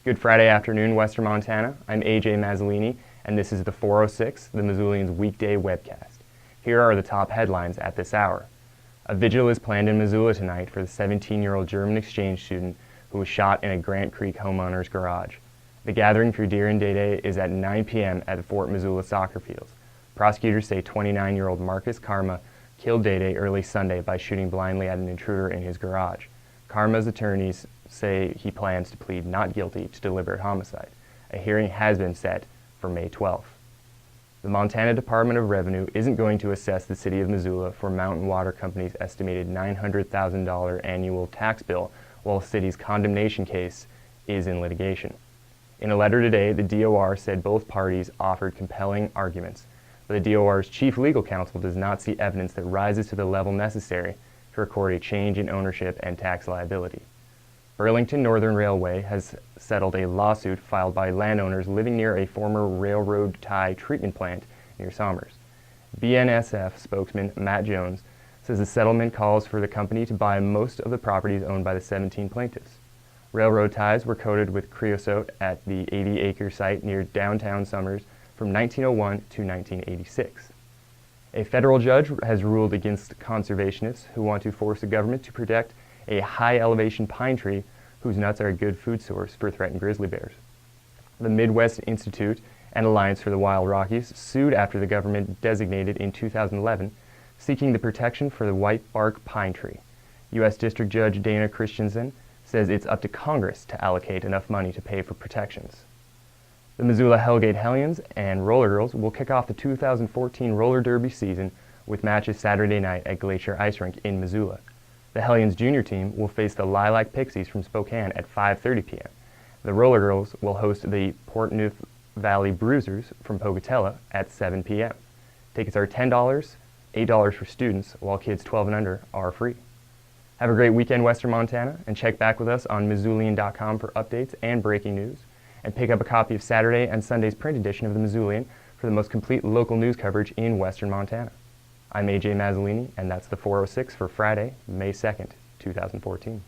Good Friday afternoon, Western Montana. I'm AJ Mazzolini, and this is the 406, the Missoulian's weekday webcast. Here are the top headlines at this hour. A vigil is planned in Missoula tonight for the 17-year-old German exchange student who was shot in a Grant Creek homeowner's garage. The gathering for Dear and Day is at 9 p.m. at the Fort Missoula soccer fields. Prosecutors say 29-year-old Marcus Karma killed Day early Sunday by shooting blindly at an intruder in his garage. Karma's attorneys say he plans to plead not guilty to deliberate homicide. A hearing has been set for May 12th. The Montana Department of Revenue isn't going to assess the city of Missoula for Mountain Water Company's estimated $900,000 annual tax bill while the city's condemnation case is in litigation. In a letter today, the DOR said both parties offered compelling arguments, but the DOR's chief legal counsel does not see evidence that rises to the level necessary to record a change in ownership and tax liability. Burlington Northern Railway has settled a lawsuit filed by landowners living near a former railroad tie treatment plant near Somers. BNSF spokesman Matt Jones says the settlement calls for the company to buy most of the properties owned by the 17 plaintiffs. Railroad ties were coated with creosote at the 80-acre site near downtown Somers from 1901 to 1986. A federal judge has ruled against conservationists who want to force the government to protect a high-elevation pine tree whose nuts are a good food source for threatened grizzly bears. The Midwest Institute and Alliance for the Wild Rockies sued after the government designated in 2011, seeking the protection for the whitebark pine tree. U.S. District Judge Dana Christensen says it's up to Congress to allocate enough money to pay for protections. The Missoula Hellgate Hellions and Roller Girls will kick off the 2014 roller derby season with matches Saturday night at Glacier Ice Rink in Missoula. The Hellions junior team will face the Lilac Pixies from Spokane at 5:30 p.m. The Roller Girls will host the Portneuf Valley Bruisers from Pocatello at 7 p.m. Tickets are $10, $8 for students, while kids 12 and under are free. Have a great weekend, Western Montana, and check back with us on Missoulian.com for updates and breaking news. And pick up a copy of Saturday and Sunday's print edition of the Missoulian for the most complete local news coverage in Western Montana. I'm AJ Mazzolini, and that's the 406 for Friday, May 2nd, 2014.